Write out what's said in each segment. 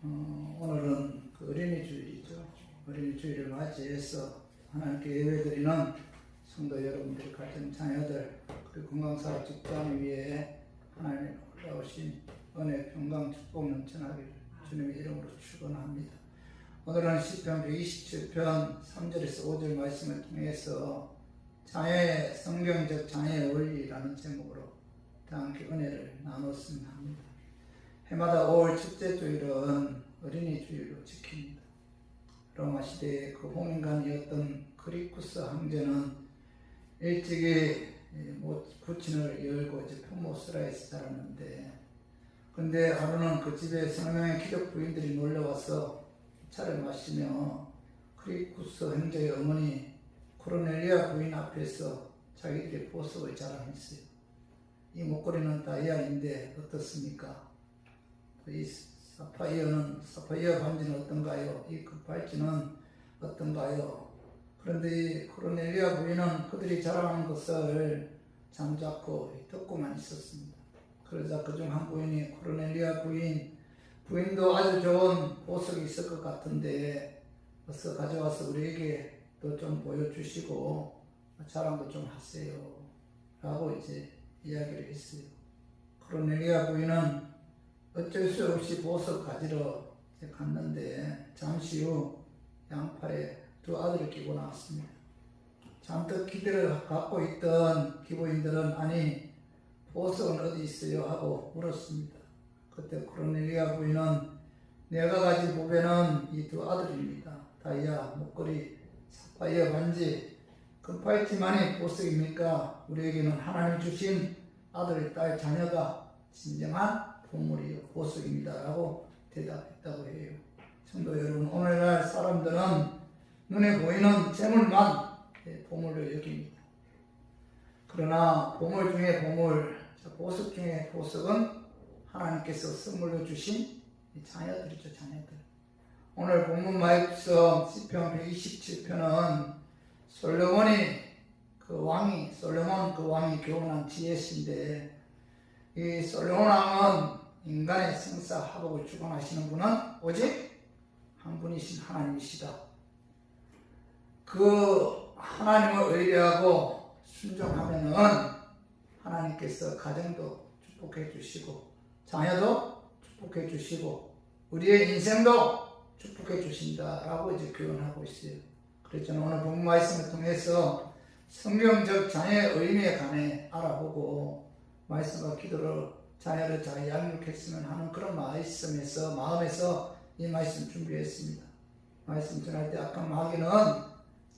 오늘은 그 어린이 주일이죠. 어린이 주일을 맞이해서 하나님께 예배드리는 성도 여러분들, 가정 자녀들, 그리고 건강사업 직장 위에 하나님 올라오신 은혜, 평강, 축복 넘쳐나기를 주님의 이름으로 축원합니다. 오늘은 시편 127편 3절에서 5절 말씀을 통해서 자녀의 성경적 자녀의 원리라는 제목으로 다 함께 은혜를 나눴으면 합니다. 해마다 5월 첫째 주일은 어린이 주일로 지킵니다. 로마 시대의 그 홍인관이었던 그리쿠스 황제는 일찍이 부친을 열고 이제 품모스라에서 자랐는데, 근데 하루는 그 집에 성명의 기독 부인들이 놀러와서 차를 마시며 그리쿠스 황제의 어머니 코르넬리아 부인 앞에서 자기들의 보석을 자랑했어요. 이 목걸이는 다이아인데 어떻습니까? 이 사파이어 반지는 어떤가요? 이 금발지는 어떤가요? 그런데 이 코르넬리아 부인은 그들이 자랑하는 것을 잠자코 듣고만 있었습니다. 그러자 그중 한 부인이 코르넬리아 부인도 아주 좋은 보석이 있을 것 같은데 어서 가져와서 우리에게 또 좀 보여주시고 자랑도 좀 하세요 라고 이제 이야기를 했어요. 코르넬리아 부인은 어쩔 수 없이 보석 가지러 갔는데 잠시 후 양팔에 두 아들을 끼고 나왔습니다. 잔뜩 기대를 갖고 있던 기부인들은 아니 보석은 어디 있어요? 하고 물었습니다. 그때 코르넬리아 부인은 내가 가진 보배는 이 두 아들입니다. 다이아, 목걸이, 사파이어 반지, 금팔찌만이 보석입니까? 우리에게는 하나님 주신 아들, 딸, 자녀가 진정한 보물이요 보석입니다 라고 대답했다고 해요. 성도 여러분, 오늘날 사람들은 눈에 보이는 재물만 보물로 여깁니다. 그러나 보물 중에 보물, 보석 중에 보석은 하나님께서 선물로 주신 자녀들이죠. 자녀들. 오늘 본문 말씀 시편 127편은 솔로몬 그 왕이 교훈한 지혜신데, 이 솔로몬 왕은 인간의 생사화복을 주관하시는 분은 오직 한 분이신 하나님이시다. 그 하나님을 의뢰하고 순종하면은 하나님께서 가정도 축복해 주시고 자녀도 축복해 주시고 우리의 인생도 축복해 주신다라고 이제 교훈하고 있어요. 그래서 저는 오늘 본문 말씀을 통해서 성경적 자녀의 의미에 관해 알아보고 말씀과 기도로 자녀를 잘 양육했으면 하는 그런 마음에서 이 말씀 준비했습니다. 말씀 전할 때 아까 마귀는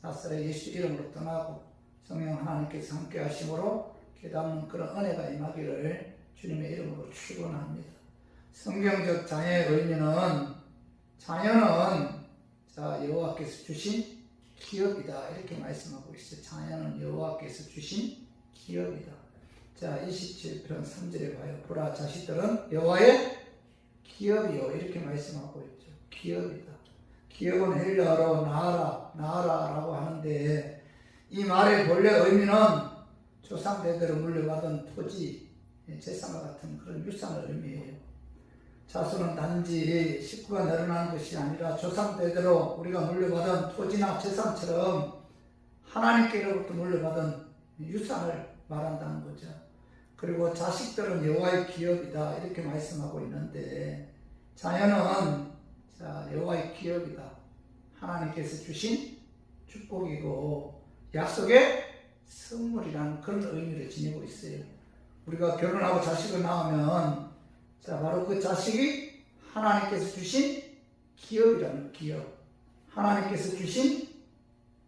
나사렛 예수 이름으로 떠나고 성령 하나님께서 함께 하심으로 깨닫는 그런 은혜가 임하기를 주님의 이름으로 축원합니다. 성경적 자녀의 의미는 자녀는 여호와께서 주신 기업이다 이렇게 말씀하고 있어요. 자녀는 여호와께서 주신 기업이다. 27편 3절에 봐요. 보라, 자식들은 여호와의 기업이요 이렇게 말씀하고 있죠. 기업이다. 기업은 헬라어로 나아라라고 하는데 이 말의 본래 의미는 조상대대로 물려받은 토지, 재산과 같은 그런 유산을 의미해요. 자손은 단지 식구가 늘어나는 것이 아니라 조상대대로 우리가 물려받은 토지나 재산처럼 하나님께로부터 물려받은 유산을 말한다는 거죠. 그리고 자식들은 여호와의 기업이다 이렇게 말씀하고 있는데 자녀는 여호와의 기업이다. 하나님께서 주신 축복이고 약속의 선물이라는 그런 의미를 지니고 있어요. 우리가 결혼하고 자식을 낳으면 바로 그 자식이 하나님께서 주신 기업이라는 기업, 하나님께서 주신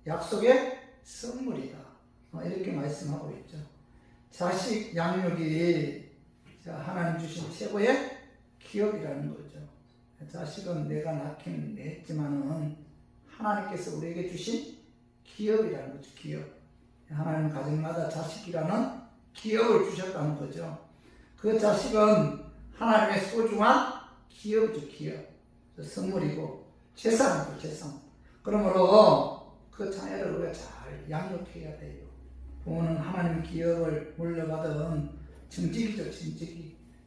약속의 선물이다 이렇게 말씀하고 있죠. 자식 양육이 하나님 주신 최고의 기업이라는 거죠. 자식은 내가 낳긴 했지만은 하나님께서 우리에게 주신 기업이라는 거죠. 기업. 하나님 가정마다 자식이라는 기업을 주셨다는 거죠. 그 자식은 하나님의 소중한 기업이죠. 기업. 선물이고 재산이고 재산. 그러므로 그 자녀를 우리가 잘 양육해야 돼요. 부모는 하나님 기업을 물려받은 정직이죠.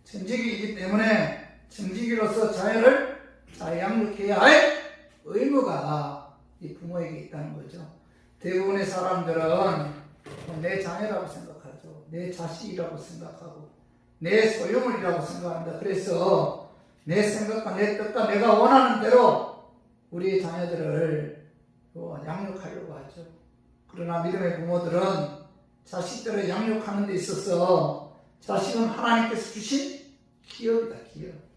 정직이기 때문에 정직이로서 자녀를 잘 양육해야 할 의무가 이 부모에게 있다는 거죠. 대부분의 사람들은 내 자녀라고 생각하죠. 내 자식이라고 생각하고 내 소유물이라고 생각합니다. 그래서 내 생각과 내 뜻과 내가 원하는 대로 우리의 자녀들을 양육하려고 하죠. 그러나 믿음의 부모들은 자식들을 양육하는 데 있어서 자식은 하나님께서 주신 기업이다. 기업.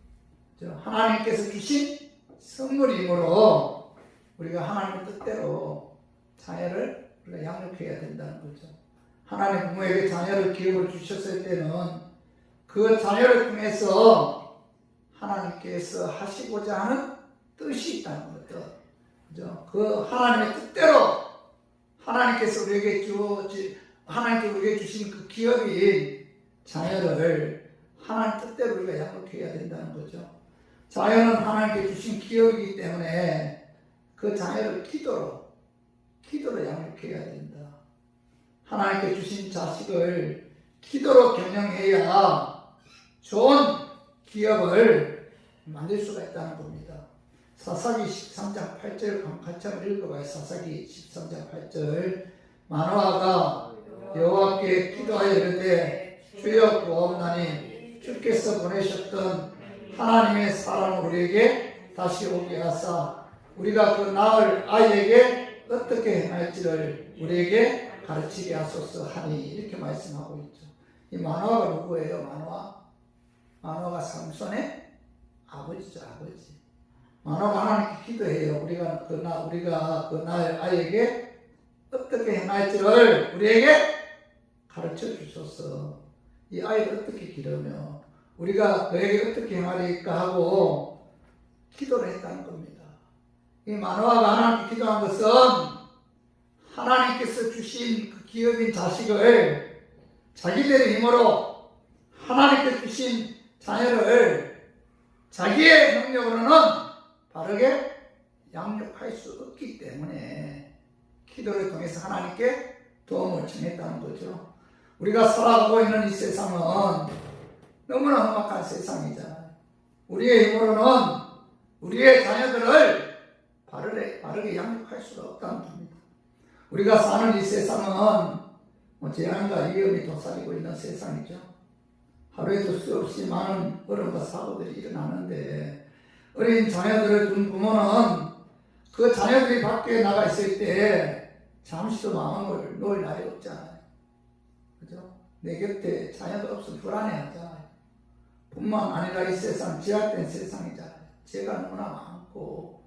하나님께서 주신 선물이므로 우리가 하나님의 뜻대로 자녀를 우리가 양육해야 된다는 거죠. 하나님 부모에게 자녀를 기업을 주셨을 때는 그 자녀를 통해서 하나님께서 하시고자 하는 뜻이 있다는 거죠. 그죠? 그 하나님의 뜻대로 하나님께서 우리에게 주신 그 기업인 자녀를 하나님 뜻대로 우리가 양육해야 된다는 거죠. 자녀는 하나님께 주신 기업이기 때문에 그 자녀를 기도로 양육해야 된다. 하나님께 주신 자식을 기도로 경영해야 좋은 기업을 만들 수가 있다는 겁니다. 사사기 13장 8절 같이 한번 읽어봐요. 사사기 13장 8절 마노아가 여호와께 기도하여 이르되 주여 구하옵나니 주께서 보내셨던 하나님의 사람을 우리에게 다시 오게 하사 우리가 그 낳을 아이에게 어떻게 행할지를 우리에게 가르치게 하소서 하니 이렇게 말씀하고 있죠. 이 마노아가 누구예요? 마노아가 삼손의 아버지죠. 아버지. 마노아가 하나님께 기도해요. 우리가 그 낳을 아이에게 어떻게 행할지를 우리에게 가르쳐 주소서. 이 아이를 어떻게 기르며 우리가 그에게 어떻게 행하리까 하고 기도를 했다는 겁니다. 이 마노아가 하나님께 기도한 것은 하나님께서 주신 그 기업인 자식을 자기들의 힘으로 하나님께 주신 자녀를 자기의 능력으로는 바르게 양육할 수 없기 때문에 기도를 통해서 하나님께 도움을 청했다는 거죠. 우리가 살아가고 있는 이 세상은 너무나 험악한 세상이잖아요. 우리의 힘으로는 우리의 자녀들을 바르게 양육할 수가 없다는 겁니다. 우리가 사는 이 세상은 재난과 위험이 도사리고 있는 세상이죠. 하루에도 수없이 많은 어려움과 사고들이 일어나는데 어린 자녀들을 둔 부모는 그 자녀들이 밖에 나가 있을 때 잠시도 마음을 놓을 날이 없잖아요. 그죠? 내 곁에 자녀가 없으면 불안해하잖아요. 뿐만 아니라 이 세상 제약된 세상이잖아요. 죄가 너무나 많고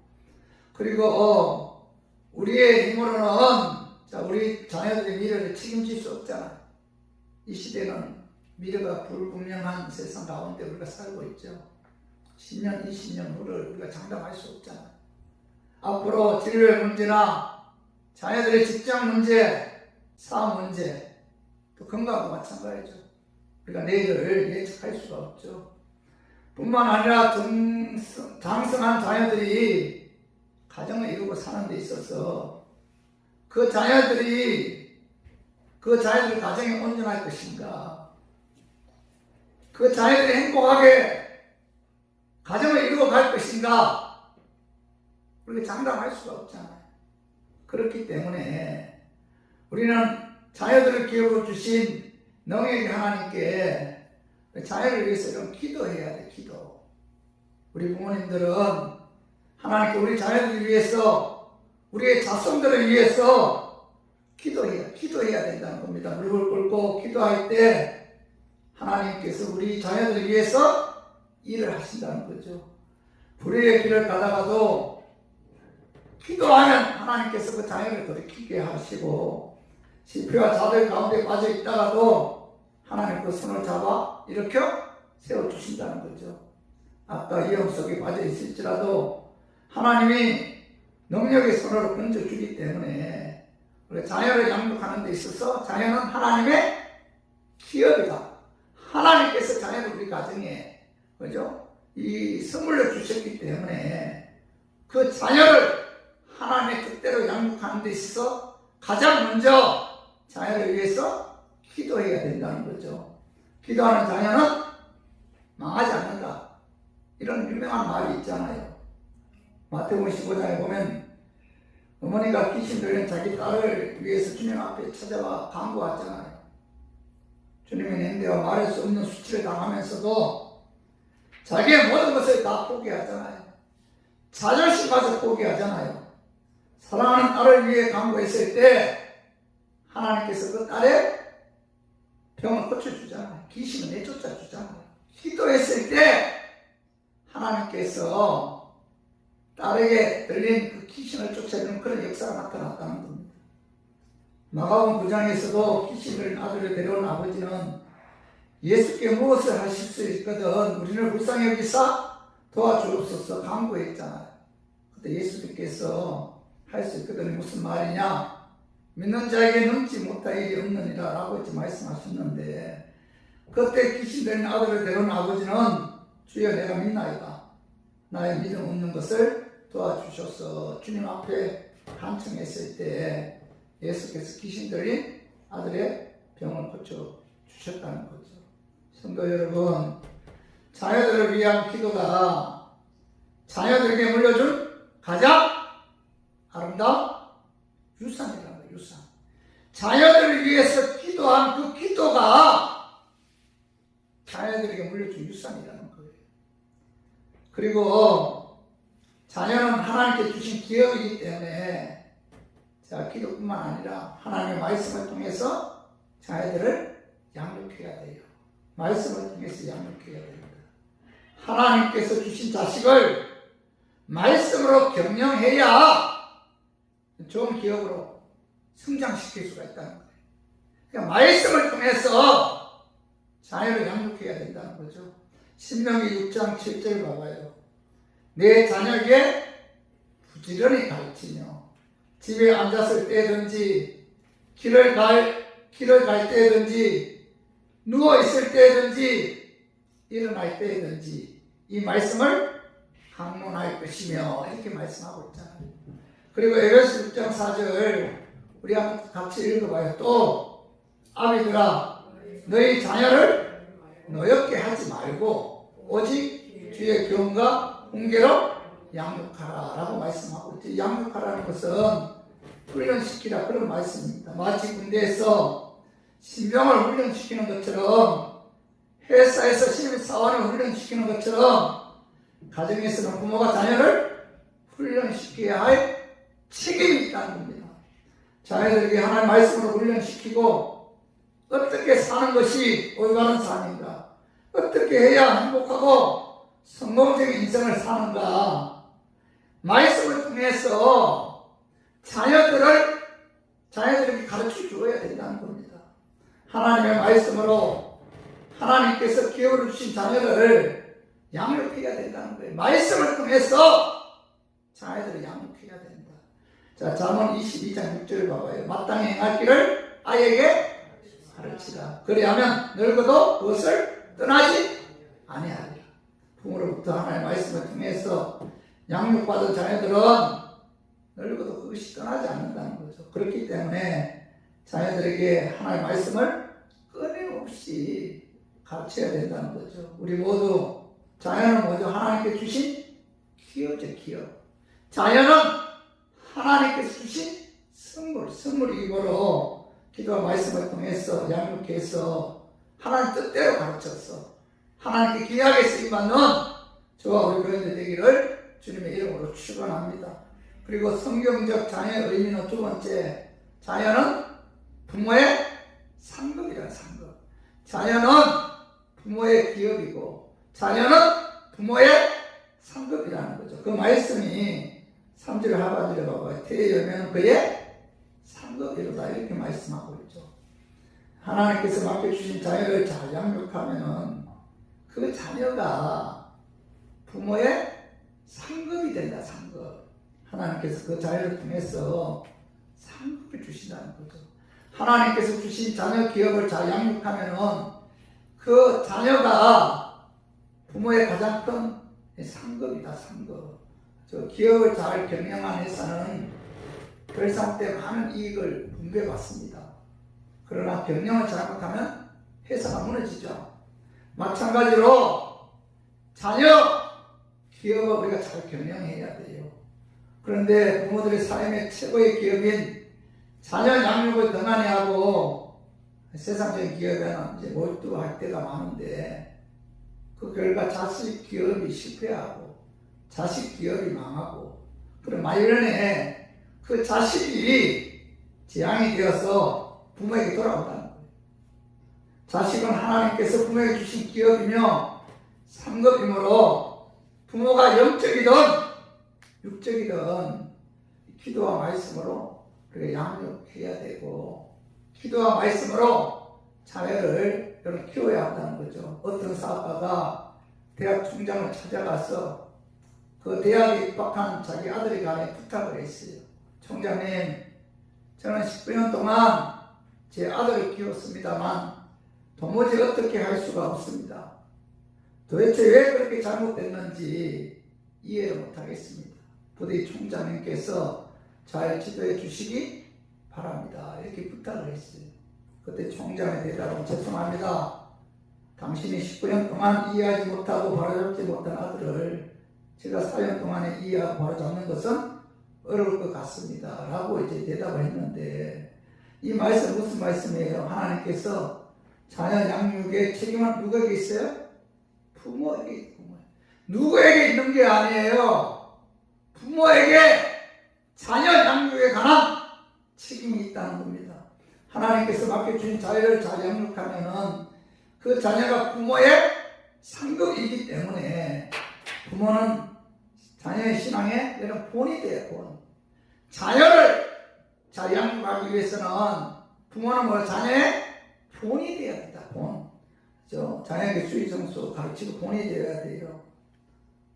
그리고 우리의 힘으로는 우리 자녀들의 미래를 책임질 수 없잖아요. 이 시대는 미래가 불분명한 세상 가운데 우리가 살고 있죠. 10년, 20년 후를 우리가 장담할 수 없잖아요. 앞으로 진로의 문제나 자녀들의 직장 문제, 사업 문제, 또 건강도 마찬가지죠. 우리가 내일을 예측할 수가 없죠. 뿐만 아니라 장성한 자녀들이 가정을 이루고 사는 데 있어서 그 자녀들이 가정에 온전할 것인가, 그 자녀들이 행복하게 가정을 이루어 갈 것인가, 우리가 장담할 수가 없잖아요. 그렇기 때문에 우리는 자녀들을 기업으로 주신 능력의 하나님께 자녀를 위해서 좀 기도해야 돼. 기도. 우리 부모님들은 하나님께 우리 자녀들을 위해서, 우리의 자손들을 위해서 기도해야 된다는 겁니다. 무릎을 꿇고 기도할 때 하나님께서 우리 자녀들을 위해서 일을 하신다는 거죠. 불의의 길을 가다가도 기도하면 하나님께서 그 자녀를 돌이키게 하시고, 실패와 좌절 가운데 빠져 있다가도 하나님 그 손을 잡아 일으켜 세워주신다는 거죠. 아까 위험 속에 빠져 있을지라도 하나님이 능력의 손으로 건져주기 때문에 우리 자녀를 양육하는 데 있어서 자녀는 하나님의 기업이다. 하나님께서 자녀를 우리 가정에, 그죠? 이 선물로 주셨기 때문에 그 자녀를 하나님의 뜻대로 양육하는 데 있어서 가장 먼저 자녀를 위해서 기도해야 된다는 거죠. 기도하는 자녀는 망하지 않는다. 이런 유명한 말이 있잖아요. 마태복음 15장에 보면 어머니가 귀신 들린 자기 딸을 위해서 주님 앞에 찾아와 간구하잖아요. 주님의 냄새와 말할 수 없는 수치를 당하면서도 자기의 모든 것을 다 포기하잖아요. 자존심까지 포기하잖아요. 사랑하는 딸을 위해 간구했을 때 하나님께서 그 딸의 병을 고쳐주잖아요. 귀신을 내쫓아 주잖아요. 기도했을 때 하나님께서 딸에게 들린 그 귀신을 쫓아주는 그런 역사가 나타났다는 겁니다. 마가복음 9장에서도 귀신을 아들을 데려온 아버지는 예수께 무엇을 하실 수 있거든 우리를 불쌍히 여기사 도와주옵소서 간구했잖아요. 그때 예수님께서 할 수 있거든 무슨 말이냐, 믿는 자에게 넘지 못할 일이 없느니라 라고 이렇게 말씀하셨는데, 그때 귀신 들린 아들을 데려온 아버지는 주여 내가 믿나이다, 나의 믿음 없는 것을 도와주셔서 주님 앞에 간청했을 때 예수께서 귀신 들린 아들의 병을 고쳐주셨다는 거죠. 성도 여러분, 자녀들을 위한 기도가 자녀들에게 물려준 가장 아름다운 유산이라는 거예요. 유산. 자녀들을 위해서 기도한 그 기도가 자녀들에게 물려준 유산이라는 거예요. 그리고 자녀는 하나님께 주신 기업이기 때문에 자, 기도뿐만 아니라 하나님의 말씀을 통해서 자녀들을 양육해야 돼요. 말씀을 통해서 양육해야 됩니다. 하나님께서 주신 자식을 말씀으로 경영해야 좋은 기업으로 성장시킬 수가 있다는 거예요. 그러니까 말씀을 통해서 자녀를 양육해야 된다는 거죠. 신명기 6장 7절 봐봐요. 내 자녀에게 부지런히 가르치며 집에 앉았을 때든지 길을 갈 때든지 누워 있을 때든지 일어날 때든지 이 말씀을 강론할 것이며 이렇게 말씀하고 있잖아요. 그리고 에베소 6장 4절 우리 한번 같이 읽어봐요. 또 아비들아 너희 자녀를 노엽게 하지 말고 오직 주의 교훈과 훈계로 양육하라 라고 말씀하고 있죠. 양육하라는 것은 훈련시키라 그런 말씀입니다. 마치 군대에서 신병을 훈련시키는 것처럼, 회사에서 신입사원을 훈련시키는 것처럼 가정에서는 부모가 자녀를 훈련시켜야 할 책임이 있다는 겁니다. 자녀들에게 하나님의 말씀으로 훈련시키고 어떻게 사는 것이 올바른 삶인가, 어떻게 해야 행복하고 성공적인 인생을 사는가, 말씀을 통해서 자녀들에게 가르쳐 주어야 된다는 겁니다. 하나님의 말씀으로 하나님께서 기업을 주신 자녀를 양육해야 된다는 거예요. 말씀을 통해서 자녀들을 양육해야 된다. 자, 잠언 22장 6절 봐봐요. 마땅히 행할 길을 아이에게 가르치라. 그리하면 늙어도 그것을 떠나지 아니하리라. 부모로부터 하나님의 말씀을 통해서 양육받은 자녀들은 늙어도 그것이 떠나지 않는다는 거죠. 그렇기 때문에 자녀들에게 하나님의 말씀을 끊임없이 가르쳐야 된다는 거죠. 우리 모두 자녀는 뭐죠? 하나님께 주신 기업이죠, 기업. 자녀는 하나님께서 주신 선물이므로 기도와 말씀을 통해서 양육해서 하나님 뜻대로 가르쳐서 하나님께 귀하게 쓰임받는 저와 우리 교인들 되기를 주님의 이름으로 축원합니다. 그리고 성경적 자녀의 의미는 두 번째, 자녀는 부모의 상급이라는 상급. 자녀는 부모의 기업이고 자녀는 부모의 상급이라는 거죠. 그 말씀이 3절 하반절에 봐봐요. 태여면 그의 상급이로다 이렇게 말씀하고 있죠. 하나님께서 맡겨주신 자녀를 잘 양육하면 그 자녀가 부모의 상급이 된다. 상급. 하나님께서 그 자녀를 통해서 상급을 주신다는 거죠. 하나님께서 주신 자녀 기업을 잘 양육하면은 그 자녀가 부모의 가장 큰 상급이다. 상급. 저 기업을 잘 경영한 회사는 결산 때 많은 이익을 분배받습니다. 그러나 경영을 잘못하면 회사가 무너지죠. 마찬가지로 자녀 기업을 우리가 잘 경영해야 돼요. 그런데 부모들의 삶의 최고의 기업인 자녀 양육을 등한히 하고 세상적인 기업에는 이제 몰두할 때가 많은데 그 결과 자식 기업이 실패하고 자식 기업이 망하고 그런 말년에 그 자식이 재앙이 되어서 부모에게 돌아온다는 거예요. 자식은 하나님께서 부모에게 주신 기업이며 상급이므로 부모가 영적이든 육적이든 기도와 말씀으로 그렇게 양육해야 되고 기도와 말씀으로 자녀를 여러분 키워야 한다는 거죠. 어떤 사업가가 대학 총장을 찾아가서 그 대학에 입학한 자기 아들이 간에 부탁을 했어요. 총장님, 저는 10년 동안 제 아들을 키웠습니다만 도무지 어떻게 할 수가 없습니다. 도대체 왜 그렇게 잘못됐는지 이해를 못하겠습니다. 부디 총장님께서 잘 지도해 주시기 바랍니다. 이렇게 부탁을 했어요. 그때 총장의 대답은 죄송합니다. 당신이 19년 동안 이해하지 못하고 바로잡지 못한 아들을 제가 4년 동안에 이해하고 바로잡는 것은 어려울 것 같습니다. 라고 이제 대답을 했는데 이 말씀 무슨 말씀이에요? 하나님께서 자녀 양육의 책임은 누구에게 있어요? 부모에게 있고 누구에게 있는 게 아니에요. 부모에게 자녀 양육에 관한 책임이 있다는 겁니다. 하나님께서 맡겨주신 자녀를 잘 양육하면은 그 자녀가 부모의 상급이기 때문에 부모는 자녀의 신앙의 여러분 본이 돼요. 본. 자녀를 잘 양육하기 위해서는 부모는 뭐 자녀의 본이 되어야 된다. 본. 자녀에게 주의 정수 가르치고 본이 되어야 돼요.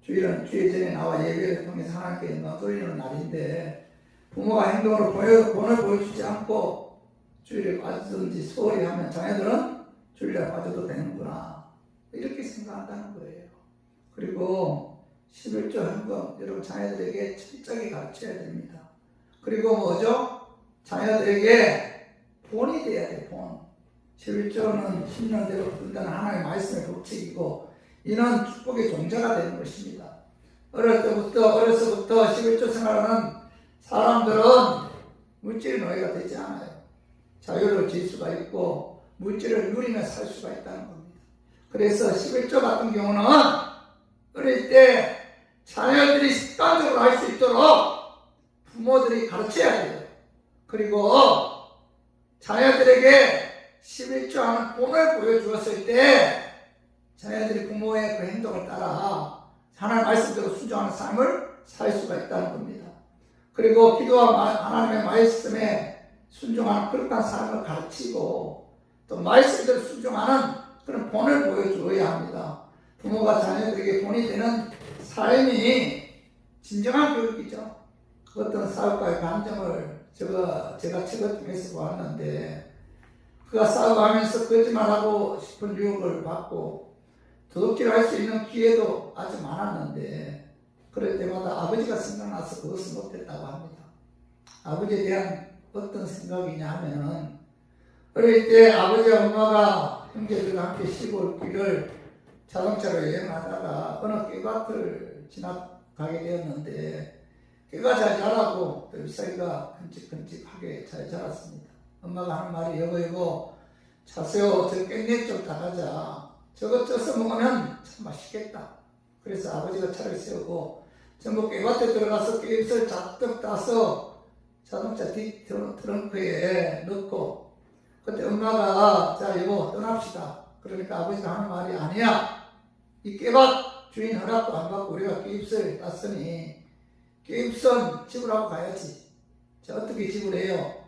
주일은 주일 전에 나와 예배를 통해서 하나님께 영광 돌리는 날인데 부모가 행동으로 본을 보여주지 않고 주일에 빠지든지 소홀히 하면 자녀들은 주일에 빠져도 되는구나 이렇게 생각한다는 거예요. 그리고 11조 헌금 여러분 자녀들에게 철저하게 가르쳐야 됩니다. 그리고 뭐죠? 자녀들에게 본이 돼야 돼요. 본. 11조는 10년 대로 분다는 하나님의 말씀의 법칙이고 이는 축복의 종자가 되는 것입니다. 어려서부터 11조 생활하는 사람들은 물질의 노예가 되지 않아요. 자유를 질 수가 있고 물질을 누리며 살 수가 있다는 겁니다. 그래서 11조 같은 경우는 어릴 때 자녀들이 습관적으로 할 수 있도록 부모들이 가르쳐야 돼요. 그리고 자녀들에게 11조 하는 본을 보여주었을 때 자녀들이 부모의 그 행동을 따라 하나님의 말씀대로 순종하는 삶을 살 수가 있다는 겁니다. 그리고 기도와 하나님의 말씀에 순종하는 그런 삶을 가르치고 또 말씀대로 순종하는 그런 본을 보여주어야 합니다. 부모가 자녀들에게 본이 되는 삶이 진정한 교육이죠. 어떤 사업가의 감정을 제가 책을 통해서 보았는데 그가 싸워가면서 거짓말하고 싶은 유혹을 받고 도둑질을 할 수 있는 기회도 아주 많았는데 그럴 때마다 아버지가 생각나서 그것을 못했다고 합니다. 아버지에 대한 어떤 생각이냐 하면은 어릴 때 아버지와 엄마가 형제들과 함께 시골 길을 자동차로 여행하다가 어느 깨밭을 지나가게 되었는데 깨가 잘 자라고 또 잎사귀가 큼직큼직하게 잘 자랐습니다. 엄마가 하는 말이 여보 자세요 저 깻잎 좀 따가자. 저거 쪄서 먹으면 참 맛있겠다. 그래서 아버지가 차를 세우고 전부 깨밭에 들어가서 깻잎을 잔뜩 따서 자동차 뒷 트렁크에 넣고 그때 엄마가 자 여보 떠납시다. 그러니까 아버지가 하는 말이 아니야. 이 깨밭 주인 허락도 안 받고 우리가 깻잎을 땄으니 깻잎은 지불하고 가야지. 자 어떻게 지불해요?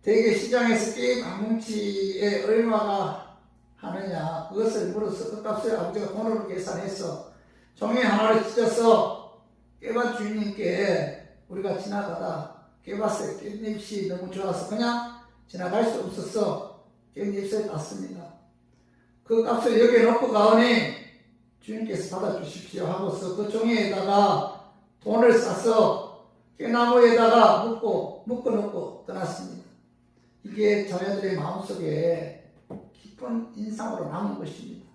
대개 시장에서 깻잎 한 뭉치에 얼마가 하느냐 그것을 물어서 그 값을 아버지가 돈으로 계산해서 종이 하나를 찢어서 깨밭 주인님께 우리가 지나가다 깨밭에 깻잎이 너무 좋아서 그냥 지나갈 수 없어서 깻잎을 땄습니다. 그 값을 여기에 놓고 가오니 주인께서 받아주십시오 하고서 그 종이에다가 돈을 싸서 깨나무에다가 묶어놓고 떠났습니다. 이게 자녀들의 마음속에 깊은 인상으로 남은 것입니다.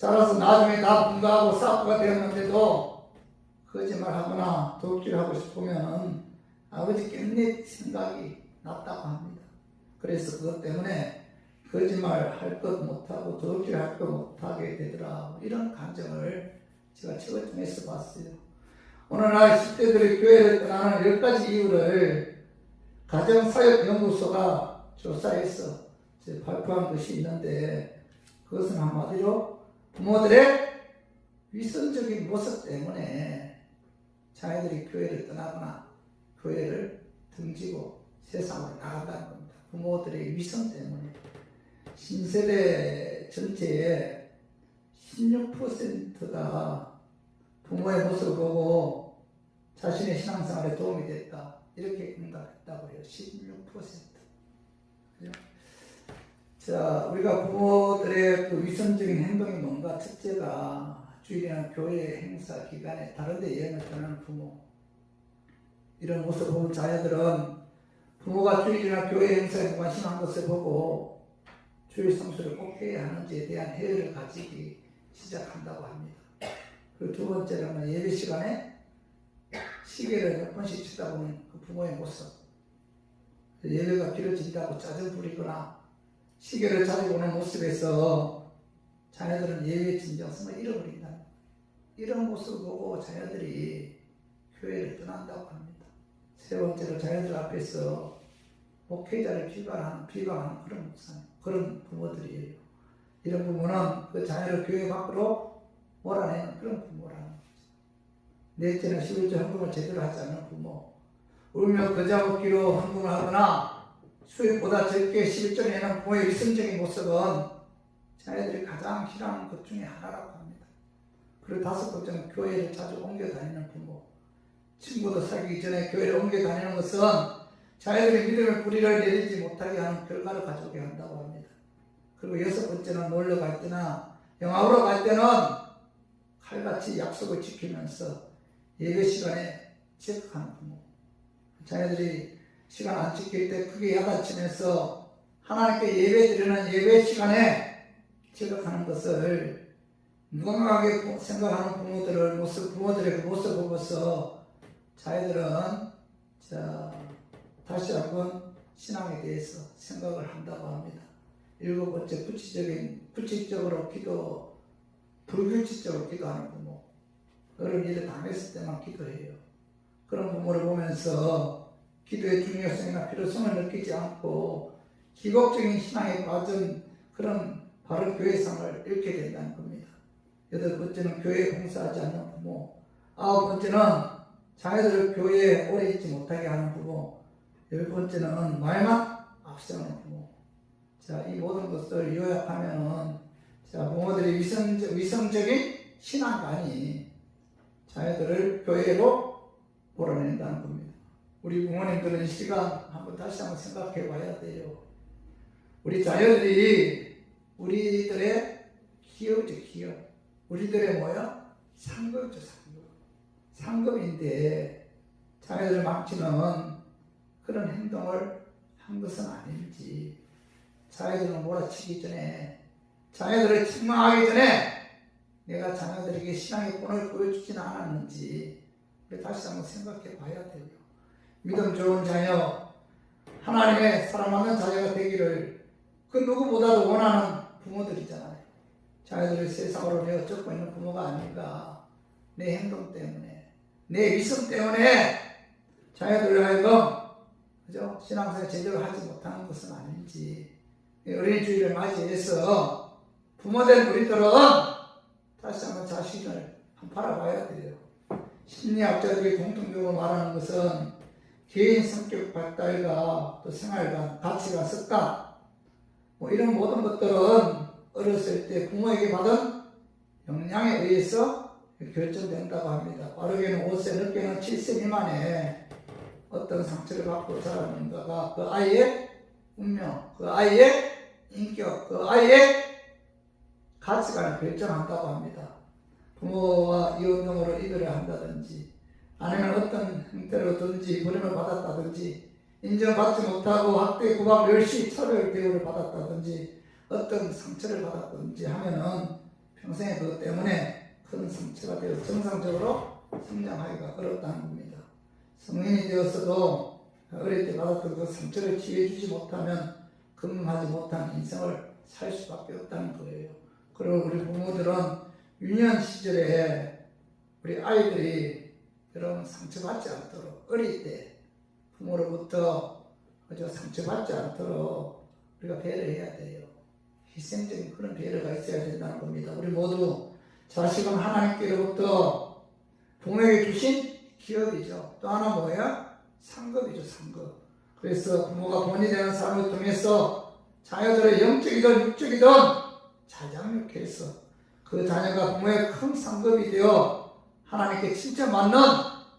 자라서 나중에 다 분가하고 사업가 되었는데도 거짓말하거나 도둑질하고 싶으면 아버지 깻잎 생각이 났다고 합니다. 그래서 그것 때문에 거짓말 할 것 못하고 도둑질 할 것 못하게 되더라. 이런 감정을 제가 책을 통해서 봤어요. 오늘날 10대들이 교회를 떠나는 10가지 이유를 가정사역연구소가 조사해서 발표한 것이 있는데, 그것은 한마디로 부모들의 위선적인 모습 때문에 자녀들이 교회를 떠나거나 교회를 등지고 세상으로 나간다는 겁니다. 부모들의 위선 때문에. 신세대 전체의 16%가 부모의 모습을 보고 자신의 신앙생활에 도움이 됐다, 이렇게 응답했다고 해요. 16%. 자, 우리가 부모들의 그 위선적인 행동이 뭔가? 첫째가 주일이나 교회 행사 기간에 다른 데 여행을 떠나는 부모. 이런 모습을 본 자녀들은 부모가 주일이나 교회 행사에 관심한 것을 보고 주일 성수를 꼭 해야 하는지에 대한 회의를 가지기 시작한다고 합니다. 그리고 두 번째로는 예배 시간에 시계를 몇 번씩 치다 보는 그 부모의 모습. 예배가 길어진다고 짜증 부리거나 시계를 자주 보는 모습에서 자녀들은 예배의 진정성을 잃어버린다. 이런 모습을 보고 자녀들이 교회를 떠난다고 합니다. 세 번째로 자녀들 앞에서 목회자를 비방하는 그런 목사님, 그런 부모들이에요. 이런 부모는 그 자녀를 교회 밖으로 몰아내는 그런 부모라는 거죠. 넷째는 11조 헌금을 제대로 하지 않는 부모. 울며 겨자 먹기로 헌금을 하거나 수입보다 적게 11조를 내는 부모의 위선적인 모습은 자녀들이 가장 싫어하는 것 중에 하나라고 합니다. 그리고 다섯 번째는 교회를 자주 옮겨 다니는 부모. 친구도 사귀기 전에 교회를 옮겨 다니는 것은 자녀들이 믿음의 뿌리를 내리지 못하게 하는 결과를 가져오게 한다고 합니다. 그리고 여섯 번째는 놀러 갈 때나 영화 보러 갈 때는 칼같이 약속을 지키면서 예배 시간에 지적하는 부모. 자녀들이 시간 안 지킬 때 크게 야단치면서 하나님께 예배 드리는 예배 시간에 지적하는 것을 무감하게 생각하는 부모들의 그 모습을 보면서 자녀들은 다시 한번 신앙에 대해서 생각을 한다고 합니다. 일곱 번째, 불규칙적으로 기도하는 부모. 어른 일을 당했을 때만 기도해요. 그런 부모를 보면서 기도의 중요성이나 필요성을 느끼지 않고 기복적인 신앙에 빠진 그런 바른 교회성을 잃게 된다는 겁니다. 여덟 번째는 교회에 봉사하지 않는 부모. 아홉 번째는 자녀들을 교회에 오래 있지 못하게 하는 부모. 열 번째는 말만 앞세우는 부모. 자, 이 모든 것을 요약하면은, 부모들이 위성적인 신앙관이 자녀들을 교회로 몰아낸다는 겁니다. 우리 부모님들은 이 시간 다시 한번 생각해 봐야 돼요. 우리 자녀들이 우리들의 기업이죠, 기업. 우리들의 뭐야? 상급이죠, 상급. 상급인데 자녀들을 망치는 그런 행동을 한 것은 아닌지, 자녀들을 몰아치기 전에, 자녀들을 책망하기 전에 내가 자녀들에게 신앙의 본을 보여주지는 않았는지 다시 한번 생각해 봐야 돼요. 믿음 좋은 자녀, 하나님의 사랑하는 자녀가 되기를 그 누구보다도 원하는 부모들이잖아요. 자녀들을 세상으로 내어 쫓고 있는 부모가 아닌가. 내 행동 때문에, 내 위선 때문에 자녀들을 하여금 신앙생활 제대로 하지 못하는 것은 아닌지, 어린이 주일을 맞이해서 부모된 우리들은 다시 한번 자신을 바라봐야 돼요. 심리학자들이 공통적으로 말하는 것은 개인 성격 발달과 또 생활관, 가치관, 습관, 이런 모든 것들은 어렸을 때 부모에게 받은 영향에 의해서 결정된다고 합니다. 빠르게는 5세, 늦게는 7세 미만에 어떤 상처를 받고 자랐는가가 그 아이의 운명, 그 아이의 인격, 그 아이의 가치관을 결정한다고 합니다. 부모와 이혼으로 이별을 한다든지, 아니면 어떤 형태로든지 버림을 받았다든지, 인정받지 못하고 학대, 구박, 멸시, 차별 대우를 받았다든지, 어떤 상처를 받았다든지 하면은 평생에 그것 때문에 큰 상처가 되어 정상적으로 성장하기가 어렵다는 겁니다. 성인이 되었어도 어릴 때 받았던 그 상처를 치유해주지 못하면 건강하지 못한 인생을 살 수밖에 없다는 거예요. 그리고 우리 부모들은 유년 시절에 우리 아이들이 여러분 상처받지 않도록 어릴 때 부모로부터 상처받지 않도록 우리가 배려해야 돼요. 희생적인 그런 배려가 있어야 된다는 겁니다. 우리 모두 자식은 하나님께로부터 부모에게 주신 기업이죠. 또 하나 뭐야? 상급이죠, 상급. 그래서 부모가 본이 되는 삶을 통해서 자녀들의 영적이든 육적이든 잘 양육해서 그 자녀가 부모의 큰 상급이 되어 하나님께 진짜 맞는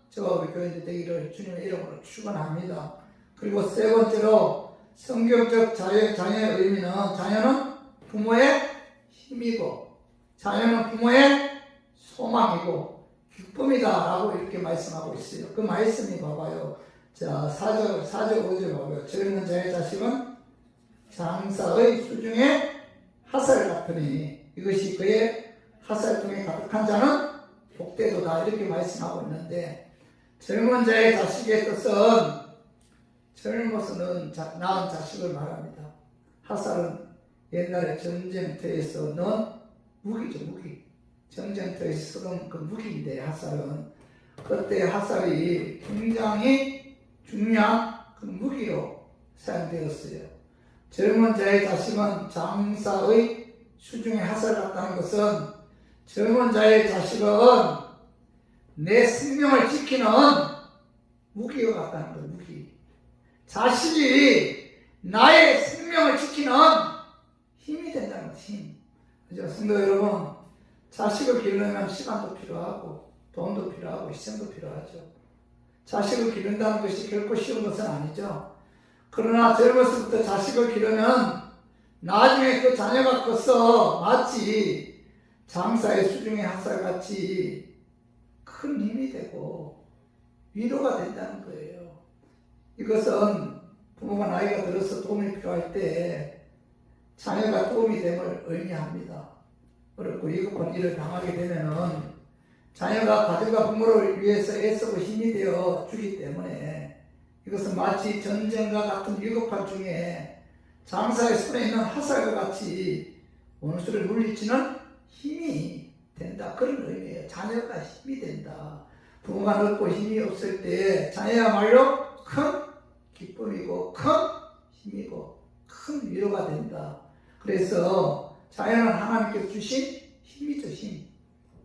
저와 우리 교인들 되기를 주님의 이름으로 축원합니다. 그리고 세 번째로 성경적 자녀의 의미는 자녀는 부모의 힘이고 자녀는 부모의 소망이고 기쁨이다라고 이렇게 말씀하고 있어요. 그 말씀이 봐봐요. 자, 4절 5절 봐봐요. 젊은 자의 자식은 장사의 수중에 화살 같으니 이것이 그의 화살통에 가득한 자는 복되도다 이렇게 말씀하고 있는데 젊은 자의 자식의 뜻은 젊어서는 낳은 자식을 말합니다. 화살은 옛날에 전쟁터에서는 무기죠, 무기. 전쟁터에서 쓰던 그 무기인데 화살은 그때 화살이 굉장히 중요한 그 무기로 사용되었어요. 젊은 자의 자식은 장사의 수중에 화살 같다는 것은 젊은 자의 자식은 내 생명을 지키는 무기와 같다는 거예요. 무기. 자식이 나의 생명을 지키는 힘이 된다는 거예요. 힘. 그죠? 성도 여러분, 자식을 기르려면 시간도 필요하고 돈도 필요하고 희생도 필요하죠. 자식을 기른다는 것이 결코 쉬운 것은 아니죠. 그러나 젊어서부터 자식을 기르면 나중에 그 자녀가 커서 마치 장사의 수중에 화살같이 큰 힘이 되고 위로가 된다는 거예요. 이것은 부모가 나이가 들어서 도움이 필요할 때 자녀가 도움이 됨을 의미합니다. 어렵고 위급한 일을 당하게 되면은 자녀가 가족과 부모를 위해서 애쓰고 힘이 되어 주기 때문에 이것은 마치 전쟁과 같은 위급한 중에 장사의 손에 있는 화살과 같이 원수를 물리치는 힘이 된다. 그런 의미예요. 자녀가 힘이 된다. 부모가 늙고 힘이 없을 때 자녀야말로 큰 기쁨이고 큰 힘이고 큰 위로가 된다. 그래서 자녀는 하나님께서 주신 힘이죠, 힘.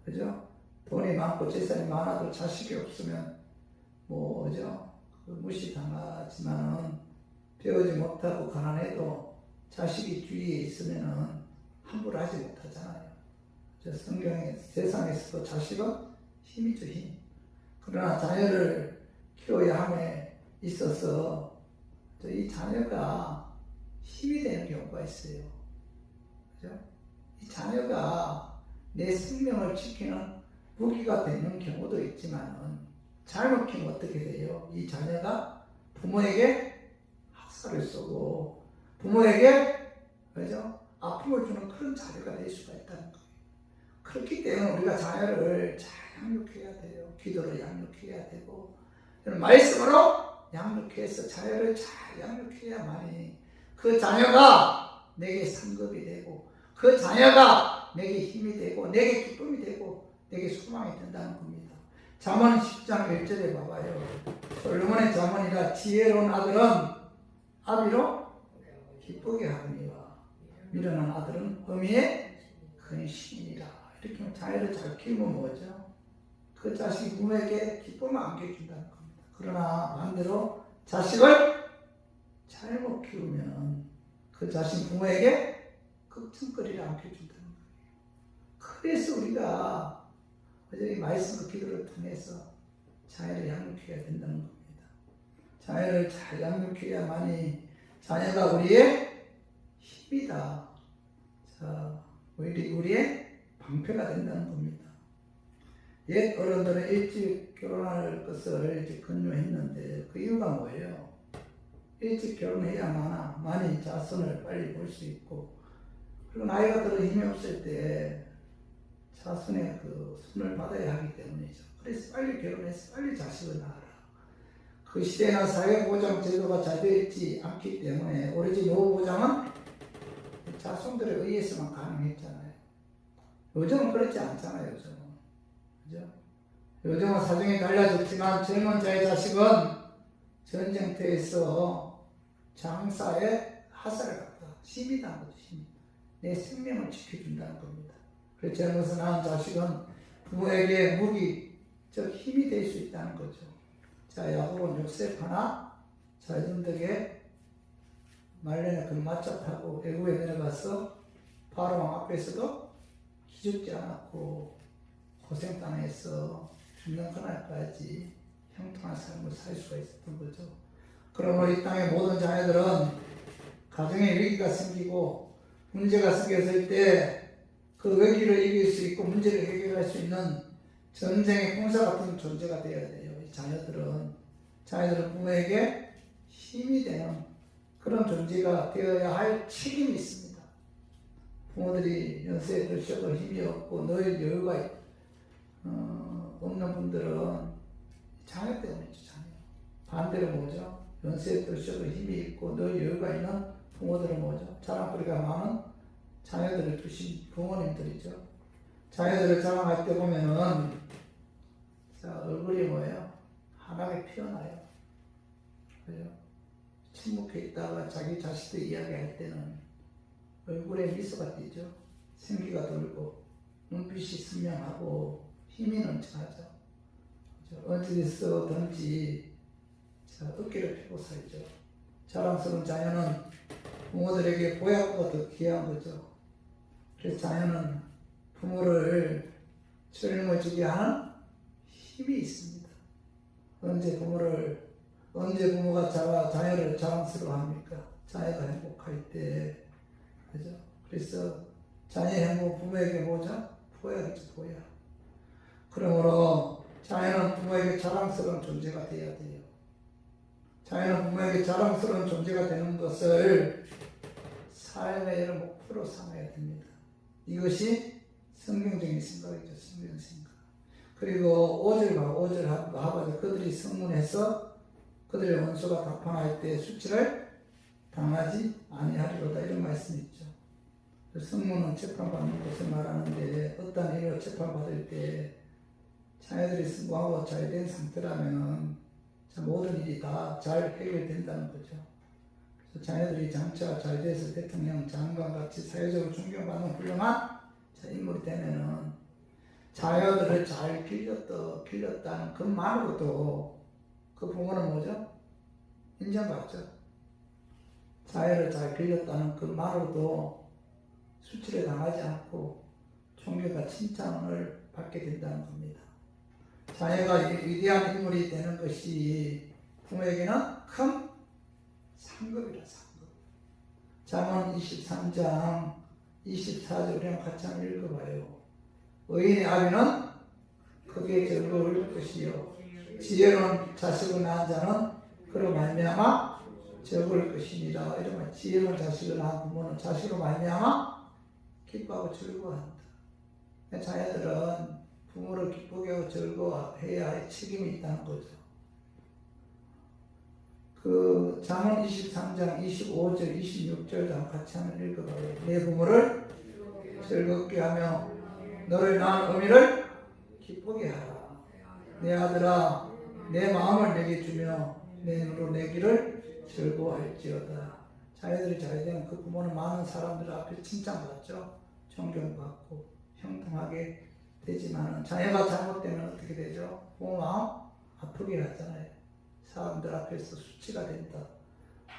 그죠? 돈이 많고 재산이 많아도 자식이 없으면 그죠? 무시당하지만은 배우지 못하고 가난해도 자식이 주위에 있으면은 함부로 하지 못하잖아요. 성경에 세상에서도 자식은 힘이죠, 힘. 그러나 자녀를 키워야 함에 있어서 이 자녀가 힘이 되는 경우가 있어요. 그죠? 이 자녀가 내 생명을 지키는 무기가 되는 경우도 있지만 잘못 키우면 어떻게 돼요? 이 자녀가 부모에게 학살을 쏘고 부모에게 그죠? 아픔을 주는 그런 자녀가 될 수가 있다는 거예요. 그렇기 때문에 우리가 자녀를 잘 양육해야 돼요. 기도로 양육해야 되고 말씀으로 양육해서 자녀를 잘 양육해야만이 그 자녀가 내게 상급이 되고 그 자녀가 내게 힘이 되고 내게 기쁨이 되고 내게 소망이 된다는 겁니다. 잠언 10장 1절에 봐봐요. 솔로몬의 잠언이라 지혜로운 아들은 아비로 기쁘게 하거니와 미련한 아들은 어미의 큰 신이라. 이렇게 자녀를 잘 키우면 뭐죠? 그 자식이 부모에게 기쁨을 안겨준다는 겁니다. 그러나 반대로 자식을 잘못 키우면 그 자식 부모에게 걱정거리를 안겨준다는 거예요. 그래서 우리가 이 말씀과 기도를 통해서 자녀를 양육해야 된다는 겁니다. 자녀를 잘 양육해야만이 자녀가 우리의 힘이다. 자, 우리의 방패가 된다는 겁니다. 옛 어른들은 일찍 결혼할 것을 일찍 권유했는데 그 이유가 뭐예요? 일찍 결혼해야만 많이 자손을 빨리 볼 수 있고 그리고 나이가 들어 힘이 없을 때 자손의 그 손을 받아야 하기 때문이죠. 그래서 빨리 결혼해서 빨리 자식을 낳아라. 그 시대나 사회보장 제도가 잘 되어 있지 않기 때문에 오로지 노후보장은 자손들에 의해서만 가능했잖아요. 요즘은 그렇지 않잖아요. 요즘은. 그죠? 요즘은 사정이 달라졌지만 젊은 자의 자식은 전쟁터에서 장사에 하사를 갖다 힘이 난 거죠. 힘이. 내 생명을 지켜준다는 겁니다. 그래서 젊어서 낳은 자식은 부모에게 무기, 즉 힘이 될 수 있다는 거죠. 자, 야곱은 요셉 하나 자손들에게 말년에 그 마차 타고 애굽에 내려가서 바로왕 앞에서도 기죽지 않았고 고생당해서 죽는 그날까지 형통한 삶을 살 수가 있었던 거죠. 그러므로 이 땅의 모든 자녀들은 가정에 위기가 생기고 문제가 생겼을 때 그 위기를 이길 수 있고 문제를 해결할 수 있는 전쟁의 공사 같은 존재가 되어야 돼요. 이 자녀들은 부모에게 힘이 되는 그런 존재가 되어야 할 책임이 있습니다. 부모들이 연세에 드셔도 힘이 없고 늘 여유가 없는 분들은 자녀 때문이죠. 자녀. 반대로 뭐죠? 연세에 드셔도 힘이 있고 늘 여유가 있는 부모들은 뭐죠? 자랑거리가 많은 자녀들을 두신 부모님들이죠. 자녀들을 자랑할 때 보면은 자, 얼굴이 뭐예요? 환하게 피어나요. 그죠? 침묵해 있다가 자기 자식들 이야기할 때는 얼굴에 미소가 띄죠. 생기가 돌고 눈빛이 선명하고 힘이 넘쳐나죠. 어디서든지 어깨를 펴고 살죠. 자랑스러운 자녀는 부모들에게 보약보다 더 귀한 거죠. 그래서 자녀는 부모를 젊어지게 하는 힘이 있습니다. 언제 부모가 자녀를 자랑스러워합니까? 자녀가 행복할 때, 그죠? 그래서 자녀의 행복 부모에게 뭐죠? 보약이죠, 보약. 그러므로 자녀는 부모에게 자랑스러운 존재가 되어야 돼요. 자녀는 부모에게 자랑스러운 존재가 되는 것을 삶의 여러 목표로 삼아야 됩니다. 이것이 성경적인 생각이죠. 성경 생각. 그리고 5절과 하반절 그들이 성문에서 그들의 원수가 답판할 때 수치를 당하지 아니하리로다 이런 말씀이 있죠. 성문은 재판받는 것을 말하는데 어떤 일로 재판받을 때 자녀들이 성공하고 잘된 상태라면 모든 일이 다 잘 해결된다는 거죠. 그래서 자녀들이 장차 잘 돼서 대통령, 장관 같이 사회적으로 존경받는 훌륭한 인물이 되면은 자녀들을 잘 길렀다는 것만으로도 그 부모는 뭐죠? 인정받죠. 자녀를 잘 길렀다는 것만으로도 수치를 당하지 않고 존경과 칭찬을 받게 된다는 겁니다. 자녀가 위대한 인물이 되는 것이 부모에게는 큰 상급이라 상급. 잠언 23장 24절 우리랑 같이 한번 읽어봐요. 의인의 아비는 크게 즐거울 것이요 지혜로운 자식을 낳은 자는 그로 말미암아 즐거울 것이니라. 이러면 지혜로운 자식을 낳은 부모는 자식으로 말미암아 기뻐하고 즐거워한다. 자녀들은 부모를 기쁘게 하고 즐거워해야 할 책임이 있다는 거죠. 그 잠언 23장 25절 26절 같이 한번 읽어봐요. 내 부모를 즐겁게 하며 너를 낳은 어미를 기쁘게 하라. 내 아들아 내 마음을 내게 주며 내 눈으로 내 길을 즐거워할지어다. 자녀들이 잘되면 그 부모는 많은 사람들 앞에 칭찬받죠. 존경받고 형통하게 되지만 자녀가 잘못되면 어떻게 되죠? 부모 마음 아프게 하잖아요. 사람들 앞에서 수치가 된다.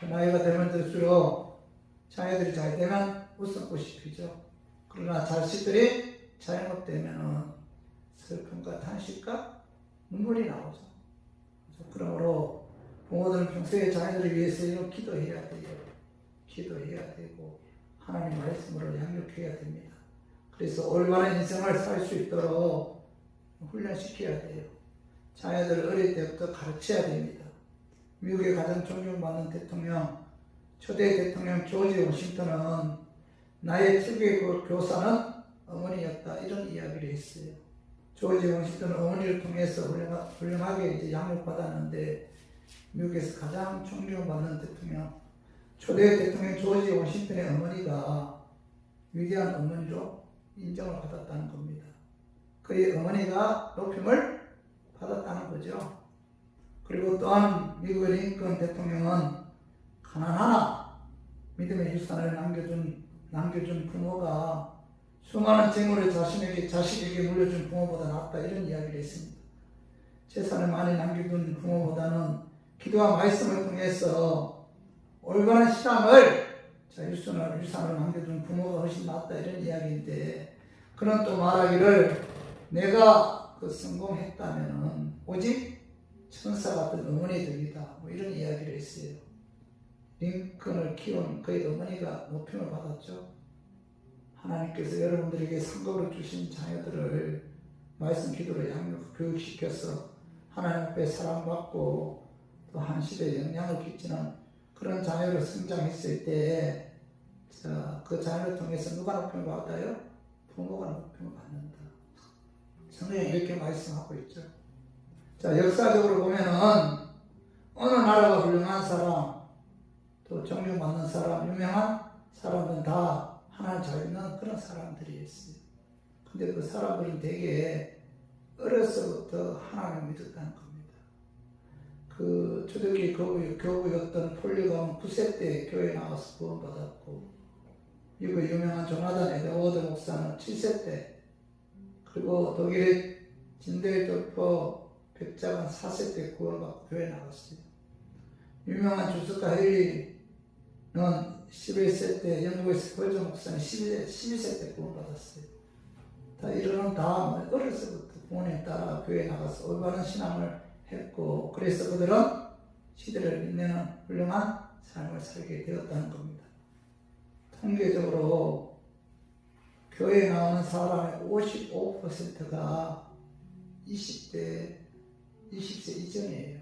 나이가 되면 들수록 자녀들이 잘 되면 웃음꽃이 피죠. 그러나 자식들이 잘못되면 슬픔과 탄식과 눈물이 나오죠. 그러므로 부모들은 평소에 자녀들을 위해서 이런 기도해야 돼요. 기도해야 되고 하나님 말씀으로 양육해야 됩니다. 그래서 올바른 인생을 살 수 있도록 훈련시켜야 돼요. 자녀들을 어릴 때부터 가르쳐야 됩니다. 미국의 가장 존경받는 대통령, 초대 대통령 조지 워싱턴은 나의 특유의 교사는 어머니였다 이런 이야기를 했어요. 조지 워싱턴은 어머니를 통해서 훌륭하게 이제 양육받았는데 미국에서 가장 존경받는 대통령, 초대 대통령 조지 워싱턴의 어머니가 위대한 어머니로 인정을 받았다는 겁니다. 그의 어머니가 높임을 받았다는 거죠. 그리고 또한 미국의 링컨 대통령은 가난하나 믿음의 유산을 남겨준 부모가 수많은 재물을 자식에게 물려준 부모보다 낫다 이런 이야기를 했습니다. 재산을 많이 남겨둔 부모보다는 기도와 말씀을 통해서 올바른 신앙을 유산을 남겨둔 부모가 훨씬 낫다 이런 이야기인데, 그는 또 말하기를 내가 성공했다면 오직 천사 같은 어머니 덕이다 뭐 이런 이야기를 했어요. 링컨을 키운 그의 어머니가 높임을 받았죠. 하나님께서 여러분들에게 상급으로 주신 자녀들을 말씀 기도로 양육 교육시켜서 하나님 앞에 사랑받고 또 한 시대에 영향을 끼치는 그런 자녀로 성장했을 때 그 자녀를 통해서 누가 높임을 받아요? 부모가 높임을 받는다. 성경에 이렇게 말씀하고 있죠. 자, 역사적으로 보면은 어느 나라가 훌륭한 사람, 또 존경받는 사람, 유명한 사람은 다 하나님 잘 믿는 그런 사람들이었어요. 근데 그 사람들은 되게 어려서부터 하나님을 믿었다는 겁니다. 그 초대교회 교부였던 폴리가운 9세 때 교회에 나와서 구원받았고, 미국의 유명한 조나단 에드워드 목사는 7세 때, 그리고 독일의 진데일 돌포 백작은 4세 때 구원받고 교회에 나갔어요. 유명한 주석가 헨리는 11세 때, 영국의 스펄전 목사는 12세 때 구원받았어요. 이들은 다 어려서부터 부모님 따라 교회에 나가서 올바른 신앙을 했고, 그래서 그들은 시대를 빛내는 훌륭한 삶을 살게 되었다는 겁니다. 통계적으로 교회에 나오는 사람의 55%가 20세 이전이에요.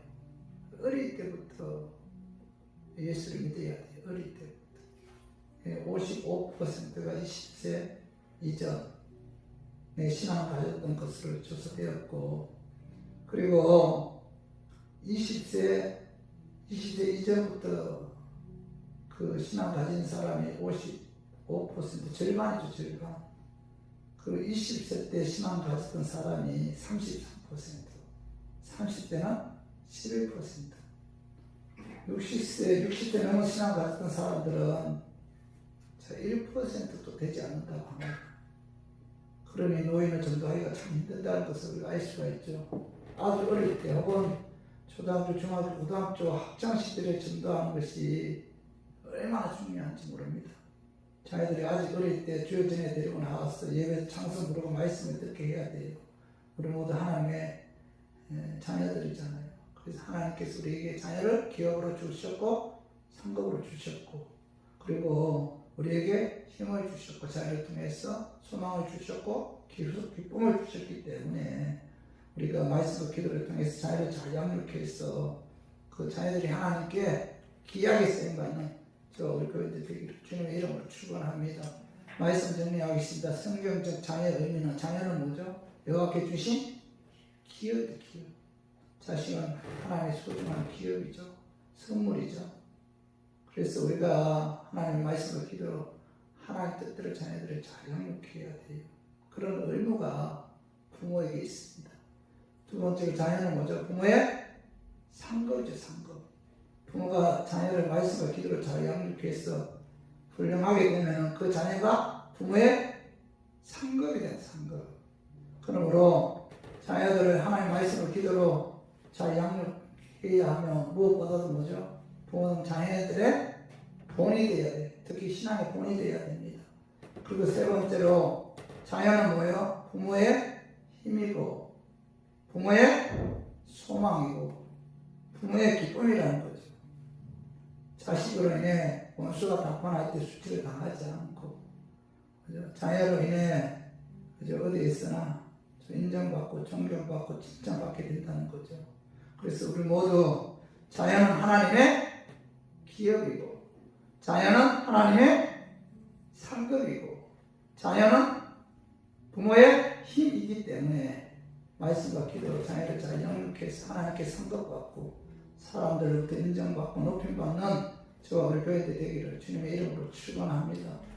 어릴 때부터 예수를 믿어야 돼요. 어릴 때부터. 55%가 20세 이전에 신앙을 가졌던 것으로 조사되었고, 그리고 20세 이전부터 그 신앙 가진 사람이 55%, 절반이죠, 절반. 그 20세 때 신앙 가졌던 사람이 33%, 30대는 11%, 60대 넘은 신앙 가졌던 사람들은 1%도 되지 않는다고 합니다. 그러니 노인을 전도하기가 참 힘들다는 것을 우리가 알 수가 있죠. 아주 어릴 때 혹은 초등학교, 중학교, 고등학교 학창 시절에 전도하는 것이 얼마나 중요한지 모릅니다. 자녀들이 아직 어릴 때 주여 전에 데리고 나와서 예배 찬송 부르고 말씀을 듣게 해야 돼요. 우리 모두 하나님의 자녀들이잖아요. 그래서 하나님께서 우리에게 자녀를 기업으로 주셨고 상급으로 주셨고, 그리고 우리에게 힘을 주셨고 자녀를 통해서 소망을 주셨고 기쁨을 주셨기 때문에 우리가 말씀과 기도를 통해서 자녀를 잘 양육해서 그 자녀들이 하나님께 귀하게 쓰임받는 우리 교회들 되기를 주님의 이름으로 축원합니다. 말씀 정리하겠습니다. 성경적 자녀의 의미는, 자녀는 뭐죠? 여호와께 주신 기업이죠. 기업. 자식은 하나님의 소중한 기업이죠. 선물이죠. 그래서 우리가 하나님의 말씀과 기도로 하나님 뜻대로 자녀들을 잘 양육해야 돼요. 그런 의무가 부모에게 있습니다. 두 번째 자녀는 뭐죠? 부모의 상급이죠, 상급. 부모가 자녀를 말씀과 기도로 잘 양육해서 훌륭하게 되면 그 자녀가 부모의 상급이 돼요, 상급. 그러므로 자녀들을 하나님의 말씀과 기도로 잘 양육해야 하면 무엇보다도 뭐죠? 부모는 자녀들의 본이 되어야 돼요. 특히 신앙의 본이 되어야 됩니다. 그리고 세 번째로 자녀는 뭐예요? 부모의 힘이고 부모의 소망이고 부모의 기쁨이라는 거죠. 자식으로 인해 원수가 답답할 때 수치를 당하지 않고, 그죠? 자녀로 인해 그죠? 어디에 있으나 인정받고 존경받고 칭찬받게 된다는 거죠. 그래서 우리 모두 자녀는 하나님의 기업이고 자녀는 하나님의 상급이고 자녀는 부모의 힘이기 때문에 말씀과 기도로 자녀를 잘 영육해서 하나님께 선거받고 사람들로부터 인정받고 높임받는 저와 우리 교회들 되기를 주님의 이름으로 축원합니다.